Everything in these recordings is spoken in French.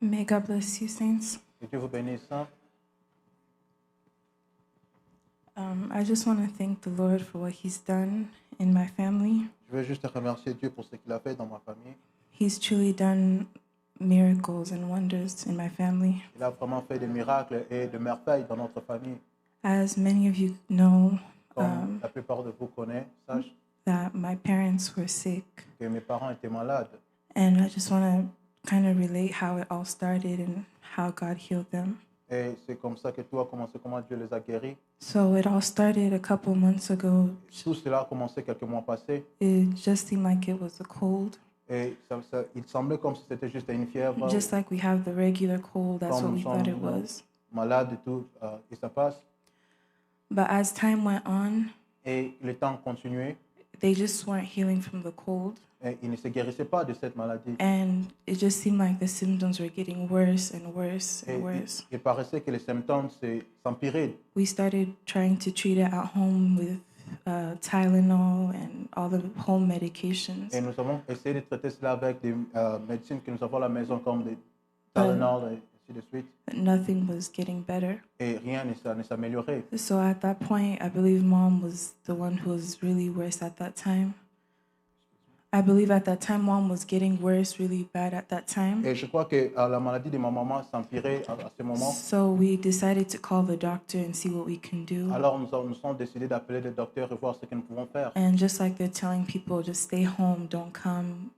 May God bless you, saints. Que Dieu vous bénisse. I just want to thank the Lord for what He's done in my family. Je veux juste remercier Dieu pour ce qu'il a fait dans ma famille. He's truly done miracles and wonders in my family. Il a vraiment fait des miracles et de merveilles dans notre famille. As many of you know, Comme la plupart de vous connaissent, sachez that my parents were sick. que mes parents étaient malades. And I just want to kind of relate how it all started and how God healed them. Et c'est comme ça que tout a commencé, comment Dieu les a guéris. So it all started a couple months ago. Tout cela a commencé quelques mois passés. It just seemed like it was a cold. Et il semblait comme si c'était juste une fièvre. Just like we have the regular cold, that's what we thought it was. Malade et tout, et ça passe. But as time went on, et le temps continuait, they just weren't healing from the cold. Et ils ne se guérissaient pas de cette maladie. And it just seemed like the symptoms were getting worse and worse and worse. Il paraissait que les symptômes s'empiraient. We started trying to treat it at home with Tylenol and all the home medications. Et nous avons essayé de traiter cela avec des médecines que nous avons à la maison comme des Tylenol et ainsi de suite. But nothing was getting better. Et rien ne s'améliorait. So at that point, I believe Mom was the one who was really worse at that time. I believe at that time, Mom was getting worse, really bad at that time. Et je crois que la maladie de ma maman s'empirait à ce moment. So we decided to call the doctor and see what we can do. Alors nous avons décidé d'appeler le docteur et voir ce que nous pouvons faire. And just like they're telling people, just stay home, don't come.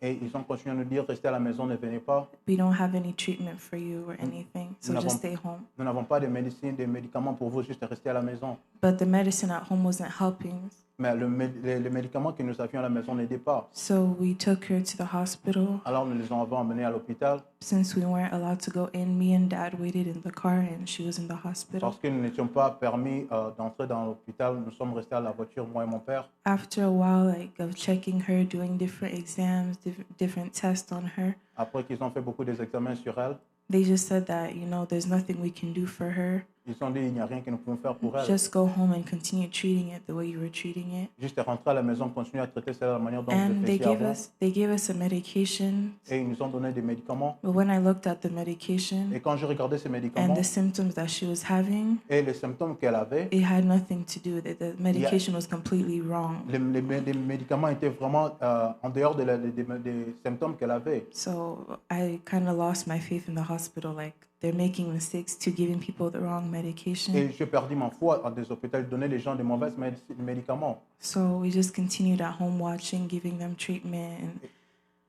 Et ils ont continué à nous dire, restez à la maison, ne venez pas. We don't have any treatment for you or anything, so just stay home. Nous n'avons pas de médecine, de médicaments pour vous, juste rester à la maison. But the medicine at home wasn't helping. Mais les médicaments que nous avions à la maison n'aidaient pas. So we took her to the hospital. Alors nous les avons emmenés à l'hôpital. Since we weren't allowed to go in, me and Dad waited in the car and she was in the hospital. Parce que nous n'étions pas permis d'entrer dans l'hôpital, nous sommes restés à la voiture, moi et mon père. After a while, like of checking her, doing different exams, different tests on her. Après qu'ils ont fait beaucoup d'examens sur elle. They just said that, there's nothing we can do for her. Ils ont dit, il n'y a rien que nous pouvons faire pour elle. Just go home and continue treating it the way you were treating it. Juste rentrer à la maison, continuer à traiter cela de la manière dont And vous le they faisiez gave avant. they gave us a medication. Et ils nous ont donné des médicaments. But when I looked at the medication Et quand je regardais ces and médicaments the symptoms that she was having, et les symptômes qu'elle avait, it had nothing to do with it. The medication was completely wrong. les médicaments étaient vraiment en dehors des symptômes qu'elle avait. So I kind of lost my faith in the hospital. Like, they're making mistakes to giving people the wrong medication. Et j'ai perdu ma foi à des hôpitaux, donner les gens des mauvais médicaments. So we just continued at home watching, giving them treatment.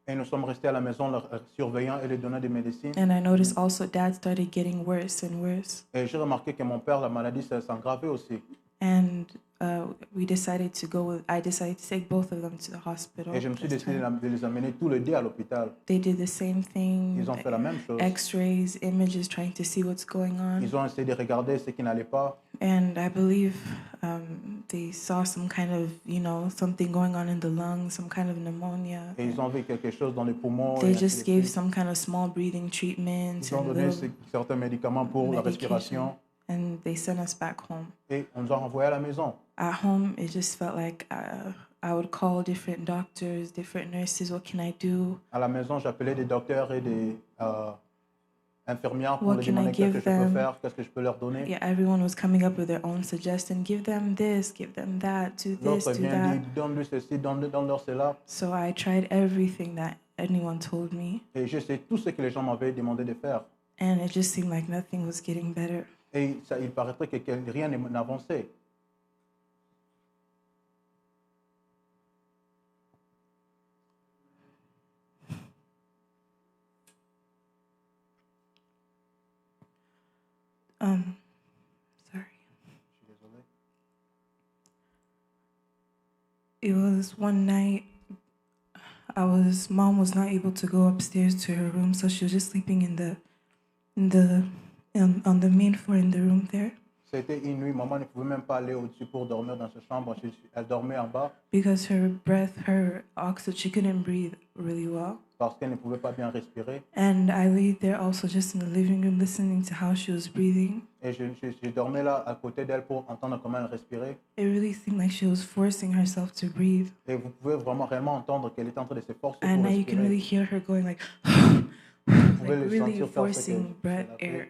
Et nous sommes restés à la maison, leur surveillant et les donnant des médecines. And I noticed also Dad started getting worse and worse. Et j'ai remarqué que mon père, la maladie s'aggravait aussi. And I decided to take both of them to the hospital. Et je me suis décidé de les amener tous les deux à l'hôpital. They did the same thing. Ils ont fait la même chose. X-rays, images, trying to see what's going on. Ils ont essayé de regarder ce qui n'allait pas. And I believe they saw some kind of, something going on in the lungs, some kind of pneumonia. Et ils ont vu quelque chose dans les poumons. They just gave some kind of small breathing treatment. Ils ont donné certains médicaments pour la respiration. And they sent us back home. Et on nous a renvoyés à la maison. At home, it just felt like I would call different doctors, different nurses. What can I do? À la maison, j'appelais des docteurs et des infirmières pour What leur can I demander qu'est-ce give que je peux them? faire, qu'est-ce que je peux leur donner. Yeah, everyone was coming up with their own suggestion. Give them this, give them that, do this, L'autre do vient that. dit, donne-lui ceci, donne-leur cela. So I tried everything that anyone told me, Et je sais tout ce que les gens m'avaient demandé de faire. and it just seemed like nothing was getting better. Et ça, il paraîtrait que rien n'avançait. Sorry. It was one night. Mom was not able to go upstairs to her room, so she was just sleeping on the main floor in the room there. C'était une nuit, maman ne pouvait même pas aller au-dessus pour dormir dans sa chambre. Elle dormait en bas Because her oxygen, she couldn't breathe really well. parce qu'elle ne pouvait pas bien respirer. And I laid there also just in the living room listening to how she was breathing. Et je dormais là à côté d'elle pour entendre comment elle respirait. It really seemed like she was forcing herself to breathe. Et vous pouvez réellement entendre qu'elle est en train de se forcer And pour now you can respirer. really hear her going like, Vous pouvait like le really sentir faire ce forcing breath qu'elle air.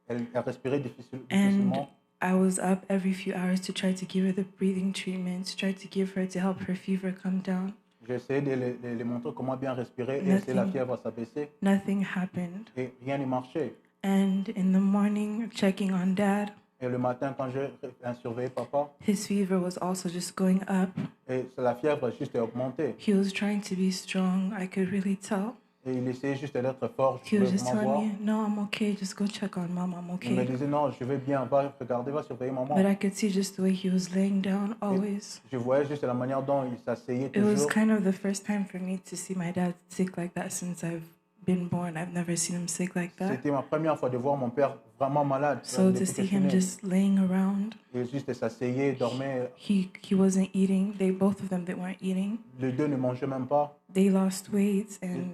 elle respirait And difficilement. I was up every few hours to try to give her the breathing treatments, try to give her to help her fever come down. J'ai essayé de les montrer comment bien respirer et essayer la Nothing, fièvre à s'abaisser nothing happened. et rien ne marchait. And in the morning, checking on Dad, Et le matin, quand j'ai surveillé papa, his fever was also just going up. et la fièvre juste est augmentée. He was trying to be strong. I could really tell. Et il essayait juste d'être fort, je He was pouvais just vraiment telling voir. me, "No, I'm okay. Just go check on Mom. I'm Il me okay." disait non, je vais bien, va regarder, va surveiller But maman. I could see just the way he was laying down always. Je voyais juste la manière dont il s'asseyait It was toujours. kind of the first time for me to see my dad sick like that since I've been born. I've never seen him sick like that. C'était ma première fois de voir mon père vraiment malade. So to depuis que see je suis him né. just laying around, Il juste s'asseyait, dormait. he wasn't eating. Both of them, they weren't eating. Les deux ne mangeaient même pas. They lost weight, and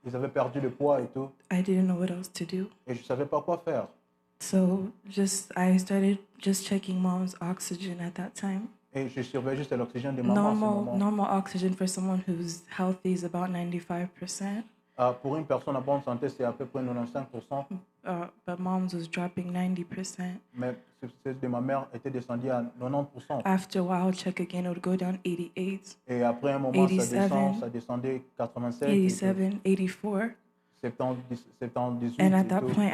Ils avaient perdu le poids et tout. I didn't know what else to do. Et je ne savais pas quoi faire. So I started just checking Mom's oxygen at that time. Et je surveillais juste l'oxygène de maman à ce moment. Normal oxygen for someone who's healthy is about 95%. Pour une personne en bonne santé, c'est à peu près 95%. But Mom's was dropping 90%. Mais celle de ma mère était descendue à 90%. After a while, check again, it would go down 88, Et après un moment, 87, ça descendait 87, 87, 84. 78 And at et that tout. point,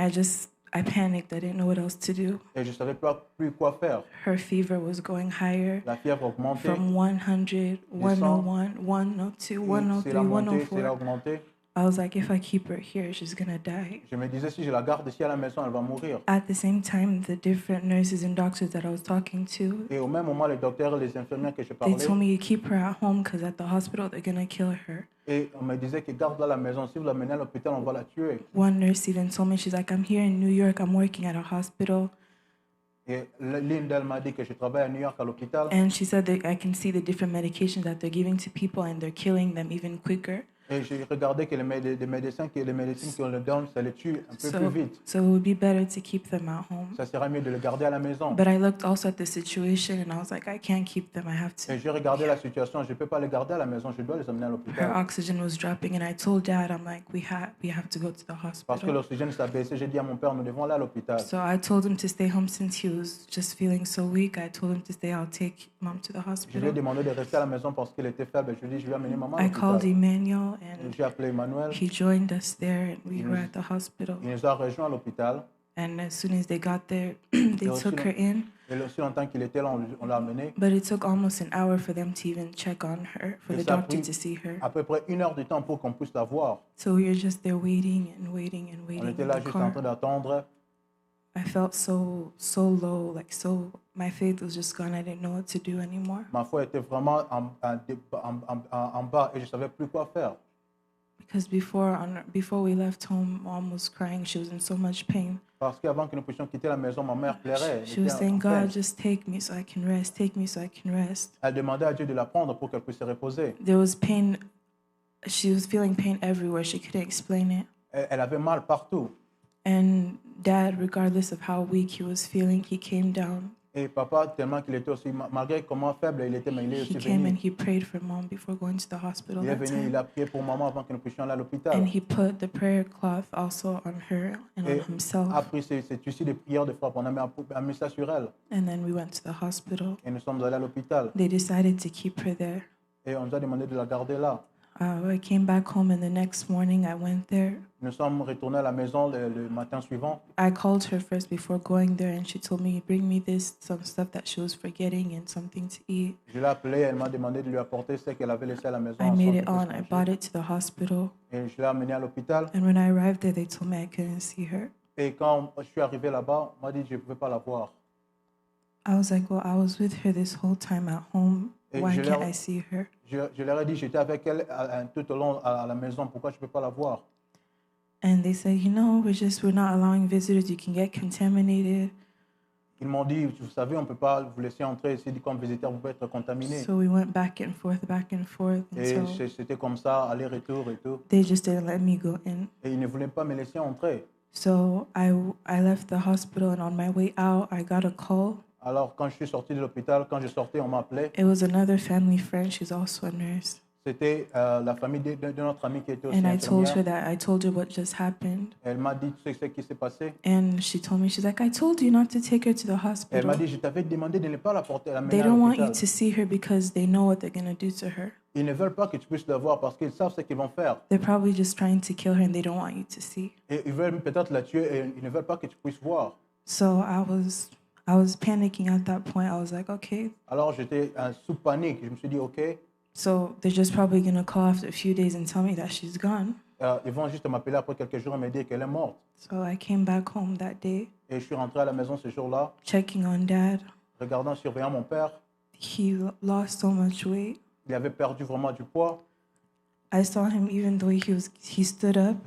I panicked. I didn't know what else to do. Et je ne savais plus quoi faire. Her fever was going higher La fièvre augmentait. from 100, 101, 102, 103, C'est la montée, c'est 104. augmenté. I was like, if I keep her here, she's gonna die. Je me disais, si je la garde ici à la maison, elle va mourir. At the same time, the different nurses and doctors that I was talking to, Et au même moment, les docteurs et les infirmières que je they parlais, told me to keep her at home because at the hospital, they're gonna kill her. et on me disait que garde-la à la maison. Si vous la menez à l'hôpital, on va la tuer. One nurse even told me, she's like, I'm here in New York, I'm working at a hospital. Et l'une d'elles m'a dit que je travaille à New York à l'hôpital. And she said that I can see the different medications that they're giving to people and they're killing them even quicker. Et j'ai regardé que les médecines qu'on leur donne, ça les tue un peu plus vite. So it would be better to keep them at home. Ça serait mieux de les garder à la maison. But I looked also at the situation and I was like, I can't keep them. I have to. Et j'ai regardé la situation, je ne peux pas les garder à la maison, je dois les amener à Her l'hôpital. oxygen was dropping and I told Dad, I'm like, we have to go to the Parce que hospital. l'oxygène s'est baissé, j'ai dit à mon père, nous devons aller à l'hôpital. So I told him to stay home since he was just feeling so weak. I told him to stay. I'll take Mom to the Je lui ai hospital. demandé de rester à la maison parce qu'il était faible. Je lui ai dit, je vais amener maman à I called l'hôpital. Emmanuel Et and j'ai appelé Emmanuel, he joined us there and we were at the hospital. il nous a rejoints à l'hôpital. And as soon as they got there, they took her in. Et aussi longtemps qu'il était là, on l'a amené. But it took almost an hour for them to even check on her, for Et the ça a doctor pris to see her. à peu près 1 heure de temps pour qu'on puisse la voir. So we were just there waiting and waiting and On waiting était in là the juste en train car. d'attendre. I felt so low, like my faith was just gone. I didn't know what to do anymore. Ma foi était vraiment en bas et je ne savais plus quoi faire. Because before we left home, Mom was crying. She was in so much pain. Parce qu'avant que nous puissions quitter la maison, ma mère pleurait. She Elle was était saying, en peine. God, just take me so I can rest. Take me so I can rest. Elle demandait à Dieu de la prendre pour qu'elle puisse se reposer. There was pain. She was feeling pain everywhere. She couldn't explain it. Elle avait mal partout. And Dad, regardless of how weak he was feeling, he came down. Et papa, tellement qu'il était aussi, malgré comment faible il était, mais il est He aussi came and venu. he prayed for Mom before going to the hospital Il est that venu, il time. a prié pour maman avant que nous puissions aller à l'hôpital. And he put the prayer cloth also on her and Et on himself. a pris ces tissus de prière de frappe, on a mis ça sur elle. And then we went to the hospital. Et nous sommes allés à l'hôpital. They decided to keep her there. Et on nous a demandé de la garder là. I came back home and the next morning I went there. Nous sommes retournés à la maison le matin suivant. I called her first before going there and she told me, bring me some stuff that she was forgetting and something to eat. Je l'ai appelée, elle m'a demandé de lui apporter ce qu'elle avait laissé à la maison. I ensemble made it pour on. se I manger. brought it to the hospital. Et je l'ai amenée à l'hôpital. And when I arrived there, they told me I couldn't see her. Et quand je suis arrivé là-bas, on m'a dit que je ne pouvais pas la voir. I was like, well, I was with her this whole time at home. Et Why je can't leur- I see her? Je leur ai dit, j'étais avec elle tout au long à la maison, pourquoi je ne peux pas la voir? And they said, we're not allowing visitors. You can get contaminated. Ils m'ont dit, vous savez, on ne peut pas vous laisser entrer ici comme visiteur, vous pouvez être contaminé. So we went back and forth Et until c'était comme ça, aller-retour et tout. they just didn't let me go in. Et ils ne voulaient pas me laisser entrer. So I left the hospital and on my way out, I got a call. Alors, quand je suis sorti de l'hôpital, quand je sortais, on m'appelait. It was another family friend. She's also a nurse. C'était la famille de notre amie qui était aussi And I told her infirmière. that, I told her what just happened. Elle m'a dit, tu sais ce qui s'est passé? And she told me, she's like, I told you not to take her to the Elle m'a hospital. dit, je t'avais demandé de ne pas la porter, l'amener They à don't want you l'hôpital. to see her because they know what they're going to do to her. Ils ne veulent pas que tu puisses la voir parce qu'ils savent ce qu'ils vont faire. They're probably just trying to kill her and they don't want you to see. Et ils veulent peut-être la tuer et ils ne veulent pas que tu puisses voir. So I was panicking at that point. I was like, okay. Alors j'étais sous panique. Je me suis dit, OK, So they're just probably going to call after a few days and tell me that she's gone. ils vont juste m'appeler après quelques jours et me dire qu'elle est morte. So I came back home that day, Et je suis rentré à la maison ce jour-là, checking on Dad. regardant, surveillant mon père. He lost so much weight. Il avait perdu vraiment du poids I saw him even though he stood up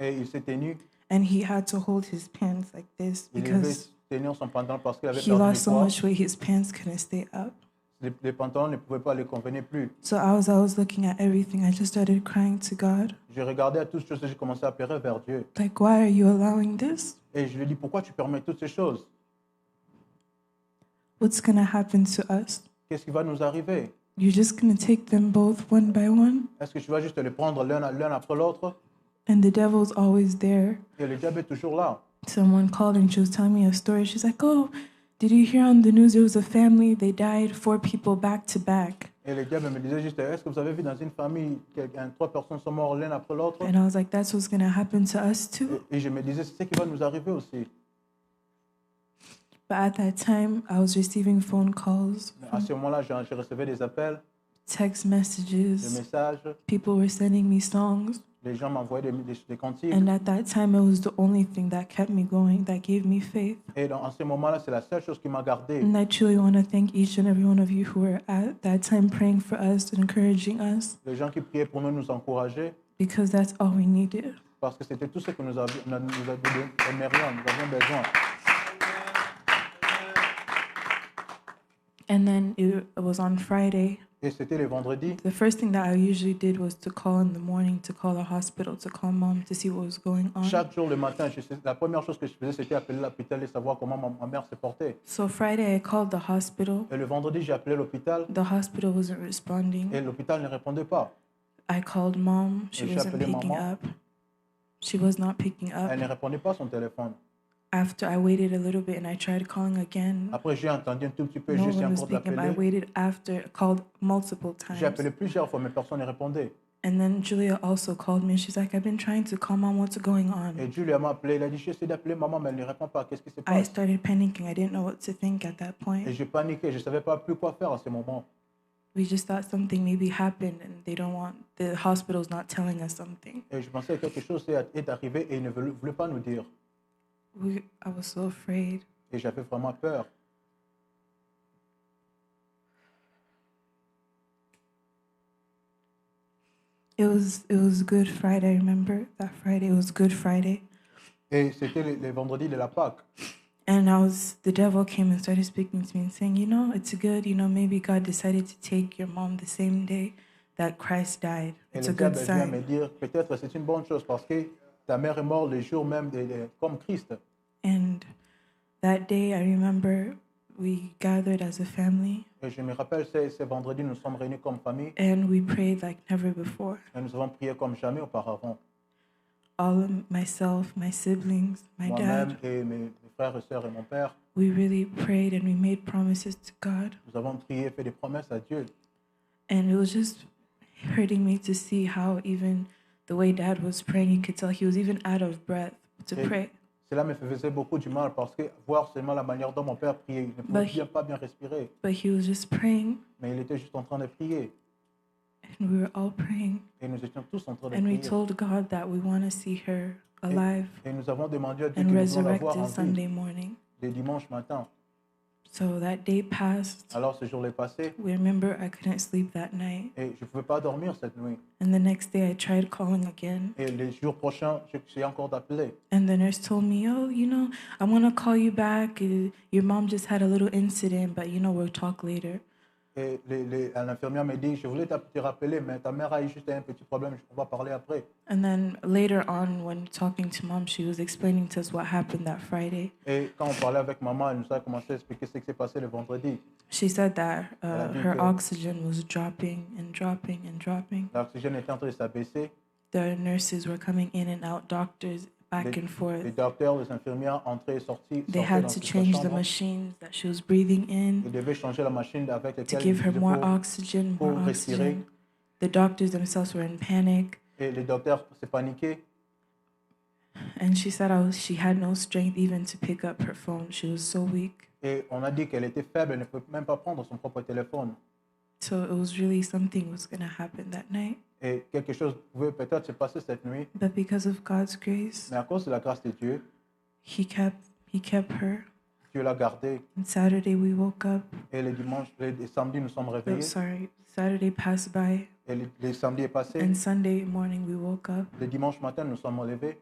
et il s'est tenu. and he had to hold his pants like this Il devait because tenir son pantalon parce qu'il avait he perdu du lost so poids. much weight his pants couldn't stay up. Les pantalons ne pouvaient pas les convenir plus. So I was looking at everything. I just started crying to God. Je regardais à toutes ces choses et j'ai commencé à pleurer vers Dieu. Like, why are you allowing this? Et je lui ai dit, pourquoi tu permets toutes ces choses? What's going to happen to us? Qu'est-ce qui va nous arriver? You're just going to take them both one by one? Est-ce que tu vas juste les prendre l'un après l'autre? And the devil's always there. Et le diable est toujours là. Someone called and she was telling me a story. She's like, oh, did you hear on the news there was a family, they died, 4 people back to back. Et le diable me disait juste, est-ce que vous avez vu dans une famille, 3 personnes sont mortes l'un après l'autre? And I was like, that's what's going to happen to us too. Et je me disais, c'est ce qui va nous arriver aussi. But at that time, I was receiving phone calls, À ce moment-là, je recevais des appels, text des messages. messages. People were sending me songs. Les gens m'envoyaient des cantiques. And at that time, it was the only thing that kept me going, that gave me faith. Et à ce moment-là, c'est la seule chose qui m'a gardé. And I truly want to thank each and every one of you who were at that time praying for us, encouraging us, Les gens qui priaient pour nous encourager, because that's all we needed. parce que c'était tout ce que nous aimions, nous avions besoin. And then it was on Friday. Et c'était le vendredi. The first thing that I usually did was to call in the morning, to call the hospital, to call mom to see what was going on. Chaque jour le matin, la première chose que je faisais, c'était appeler l'hôpital et savoir comment ma mère se portait. So Friday, I called the hospital. Et le vendredi, j'ai appelé l'hôpital The hospital wasn't responding. et l'hôpital ne répondait pas. I called mom. She Et j'ai wasn't appelé picking maman. up. She was not picking Elle ne up. répondait pas à son téléphone. After I waited a little bit and I tried calling again, Après, j'ai entendu un tout petit peu, no j'ai essayé one was encore de picking up. I l'appeler. waited after, called multiple J'ai appelé times. plusieurs fois, mais personne ne répondait. And then Julia also called me and she's like, I've been trying to call mom, what's going on? Et Julia m'a appelé, il a dit, j'ai essayé d'appeler maman, mais elle ne répond pas. Qu'est-ce qui se I passe? started panicking. I didn't know what to think at that Et point. j'ai paniqué, je ne savais pas plus quoi faire à ce moment. We just thought something maybe happened and they don't want, the hospital's not telling us something. Et je pensais que quelque chose est arrivé et il ne voulait pas nous dire. I was so afraid. Et j'avais vraiment peur. It was Good Friday, I remember that Friday. It was Good Friday. Et c'était les vendredis de la Pâque. And the devil came and started speaking to me and saying, it's good, maybe God decided to take your mom the same day that Christ died. Et It's le a good diable vient me sign. dire, peut-être c'est une bonne chose parce que ta mère est morte le jour même comme Christ. And that day, I remember we gathered as a family Et je me rappelle, ce vendredi, nous sommes réunis comme famille and we prayed like never before. et nous avons prié comme jamais auparavant. All of myself, my siblings, my Moi-même dad, et mes frères et sœurs et mon père, we really prayed and we made promises to God. nous avons prié et fait des promesses à Dieu. And it was just hurting me to see how even the way Dad was praying, you could tell he was even out of breath to Et pray. cela me faisait beaucoup du mal parce que voir seulement la manière dont mon père priait, il ne pouvait pas bien respirer, But he was just praying, mais il était juste en train de prier. and we were all praying. Et nous étions tous en train de And we prier. told God that we want to see her alive Et nous avons demandé à Dieu and que nous voulons la voir resurrected en vie Sunday morning. le dimanche matin. So that day passed. Alors ce jour est passé We remember I couldn't sleep that night. et je ne pouvais pas dormir cette nuit. And the next day I tried calling again. Et les jours prochains, j'ai encore d'appeler. And the nurse told me, oh, I want to call you back. Your mom just had a little incident, but we'll talk later. Et l'infirmière me dit, je voulais te rappeler, mais ta mère a eu juste un petit problème, on va parler après. And then later on, when talking to mom, she was explaining to us what happened that Friday. Et quand on parlait avec maman, elle nous a commencé à expliquer ce qui s'est passé le vendredi. She said that a dit her que oxygen was dropping and dropping and dropping. l'oxygène était en train de s'abaisser. The nurses were coming in and out, doctors back and Les forth. docteurs, les infirmières entraient et sortaient They dans had to sa change the chambre. machines that she was breathing in Ils devaient changer la machine avec to laquelle give ils her utilisaient more oxygen, more pour respirer. oxygen. The doctors themselves were in panic. Et les docteurs se paniquaient. And she said she had no strength even to pick up her phone. She was so weak. Et on a dit qu'elle était faible, elle ne pouvait même pas prendre son propre téléphone. So it was really something was going to happen that night. Et quelque chose pouvait peut-être se passer cette nuit. But because of God's grace, Mais à cause de la grâce de Dieu, He kept her. Dieu l'a gardée. And Saturday we woke up. Et les dimanches, les samedis, nous sommes réveillés. Saturday passed by. Et les samedis est passé. And Sunday morning we woke up. Le dimanche matin, nous sommes levés.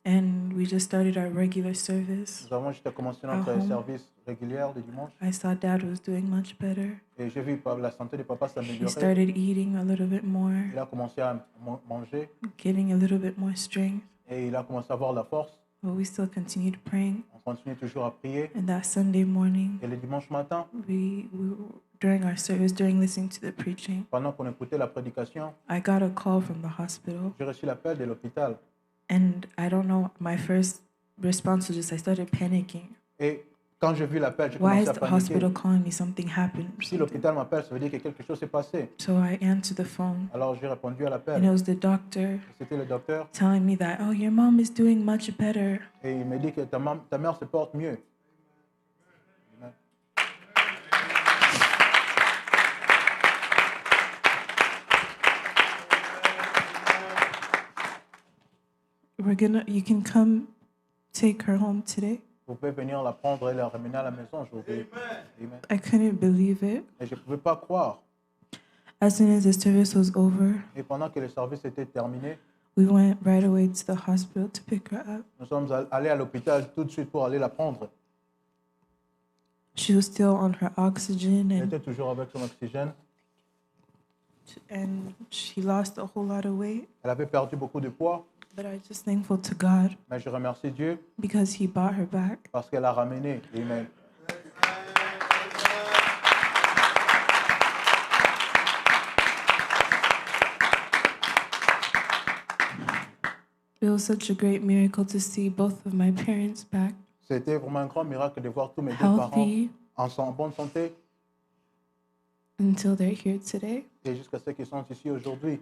And we just started our regular service. Nous avons juste commencé notre service régulier de dimanche. I saw Dad was doing much better. Et j'ai vu la santé de papa He s'améliorer. started eating a little bit more, Il a commencé à manger. getting a little bit more strength. Et il a commencé à avoir la force. But we still continued praying. On continue toujours à prier. And that Sunday morning, Et le dimanche matin, during our service, during listening to the preaching, pendant qu'on écoutait la prédication, I got a call from the hospital. j'ai reçu l'appel de l'hôpital. And I don't know, my first response was just I started panicking. Et quand j'ai vu l'appel, j'ai Why commencé is à the paniquer. hospital calling me? Something happened. Si l'hôpital m'appelle, ça veut dire que quelque chose s'est passé. So I answered the phone. Alors j'ai répondu à And l'appel. it was the doctor C'était le docteur. telling me that, oh, your mom is doing much better. Et il me dit que ta mère se porte mieux. You can come take her home today. Vous pouvez venir la prendre et la ramener à la maison aujourd'hui. Amen. I couldn't believe it. Et je ne pouvais pas croire. As soon as the service was over, Et pendant que le service était terminé, we went right away to the hospital to pick her up. nous sommes allés à l'hôpital tout de suite pour aller la prendre. She was still on her oxygen Elle était toujours avec son oxygène. and she lost a whole lot of weight. Elle avait perdu beaucoup de poids. But I'm just thankful to God Mais je remercie Dieu because He brought her back. parce qu'elle a ramené. Amen. It was such a great miracle to see both of my parents back, C'était vraiment un grand miracle de voir tous mes deux parents healthy, en bonne santé until they're here today. et jusqu'à ceux qui sont ici aujourd'hui.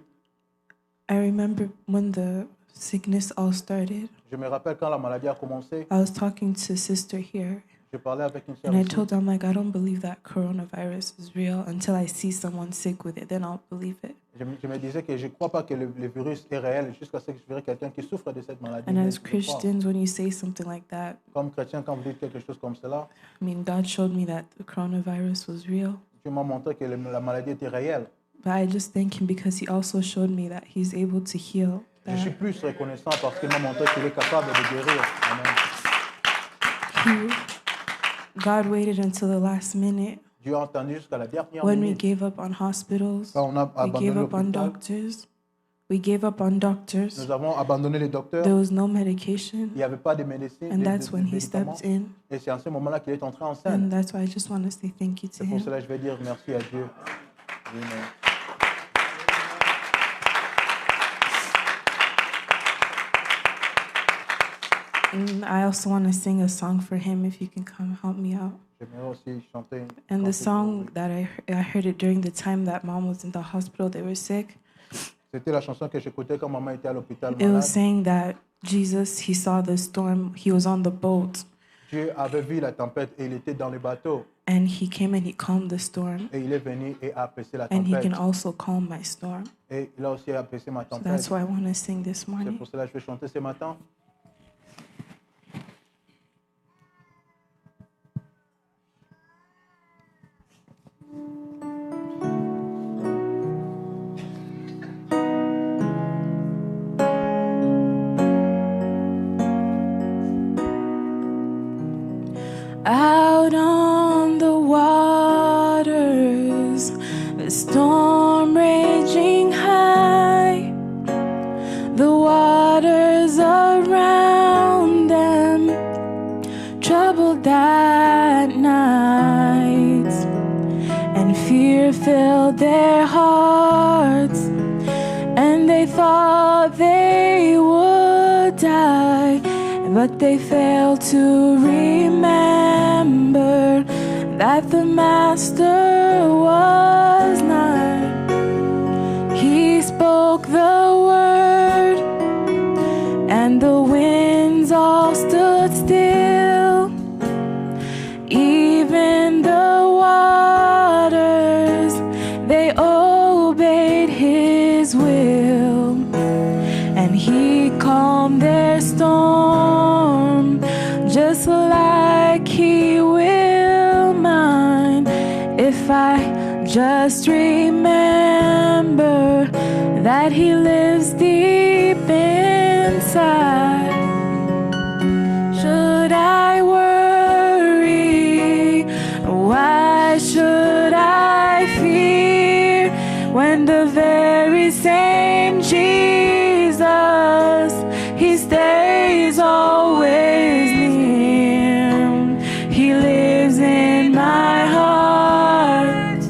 I remember when the sickness all started, Je me rappelle quand la maladie a commencé, I was talking to a sister here, je parlais avec une sœur and I ici. told her, I'm like, I don't believe that coronavirus is real until I see someone sick with it, then I'll believe it. Je me disais que je ne crois pas que le virus est réel jusqu'à ce que je verrai quelqu'un qui souffre de cette maladie. And Mais as je crois. Christians, when you say something like that, Comme chrétien, quand vous dites quelque chose comme cela, I mean, God showed me that the coronavirus was real. Dieu m'a montré que la maladie était réelle. But I just thank Him because He also showed me that He's able to heal Je suis that. plus reconnaissant parce qu'il m'a montré qu'il est capable de guérir. Amen. God waited until the last minute Dieu a entendu jusqu'à la dernière when we minute. gave up on hospitals, Quand on a we abandonné gave up on l'hôpital, doctors. We gave up on doctors. nous avons abandonné les docteurs. There was no medication. Il n'y avait pas de médecine. And that's de when He médicaments. stepped in. Et c'est en ce moment-là qu'il est entré en scène. And that's why I just want to say thank you to C'est pour Him. cela que je vais dire merci à Dieu. Amen. And I also want to sing a song for Him if you can come help me out. J'aimerais aussi chanter. And the song that I heard it during the time that Mom was in the hospital, they were sick. C'était la chanson que j'écoutais quand maman était à l'hôpital It was malade. saying that Jesus, He saw the storm, He was on the boat, Dieu avait vu la tempête et il était dans le bateau. and He came and He calmed the storm, Et il est venu et a apaisé la and He tempête. can also calm my storm. Et il a aussi apaisé ma So tempête. that's why I want to sing this C'est morning. pour cela que je vais chanter ce matin. Out on the waters, the storm raging high, the waters around them troubled at night. but they fail to remember that the Master was nigh. He spoke the word, and the winds all stood still. Even the waters, they obeyed his will, and he calmed their storm, just like he will mine. If I just remember that he lives deep inside, should I worry? Why should I fear when the very same Jesus, he stays always near? He lives in my heart,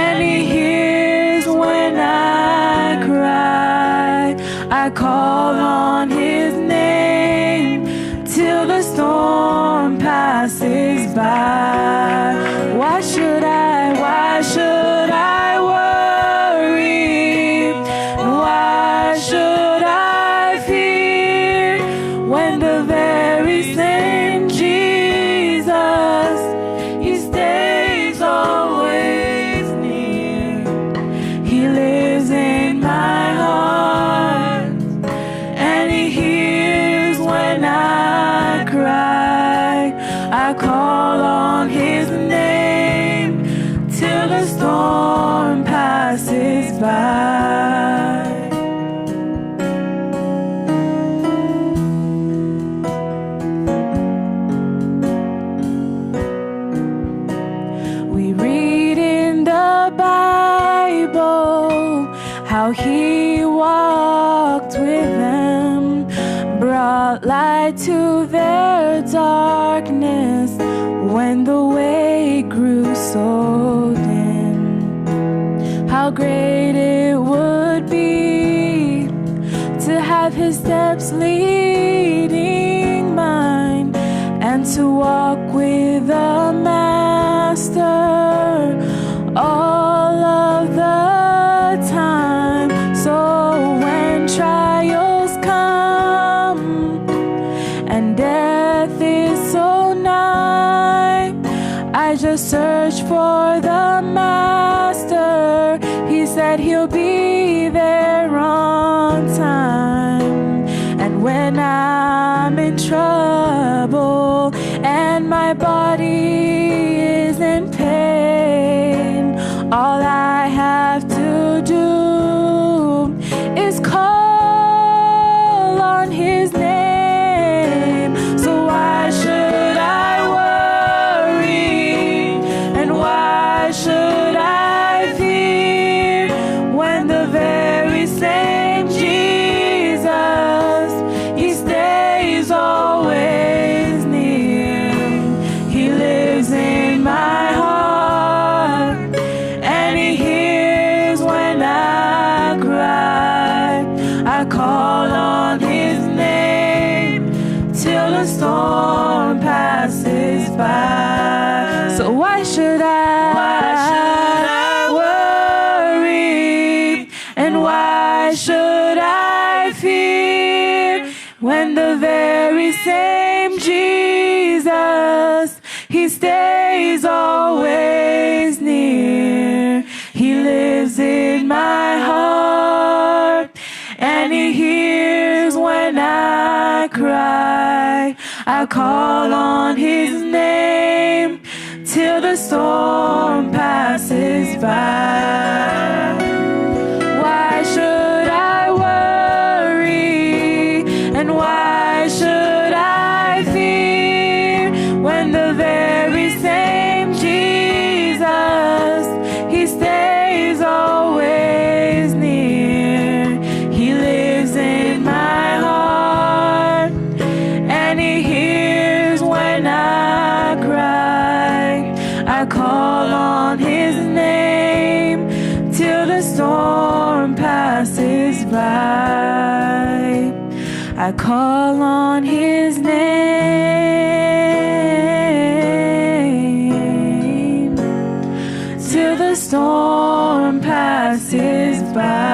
and he hears when I cry. I call on his name till the storm passes by. Why should I worry? Why should I fear when the very same Jesus, he stays always near? He lives in my heart, and he hears when I cry. I call on his name till the storm passes by. We read in the Bible how he walked with them, brought light to their darkness when the way grew so dim. How great it would be to have his steps leading mine, and to walk with the Master all of the time. So when trials come and death is so nigh, I just search for the Master. He said he'll be there on time. And when I'm in trouble and my body is in pain, all I have to do is call on his name. So why should I worry? And why should I fear when the very same Jesus, he stays always near? He lives in my heart, and he hears when I cry. I call on his name till the storm passes by. So why should I worry? And why should I fear when the very same Jesus, he stays always near? He lives in my heart, and he hears when I cry. I call on his name till the storm passes by. Why should I worry? And why should I fear when the very same Jesus, he stays always near? He lives in my heart, and he hears when I cry. I call on his name till the storm passes by. I call on his name till the storm passes by.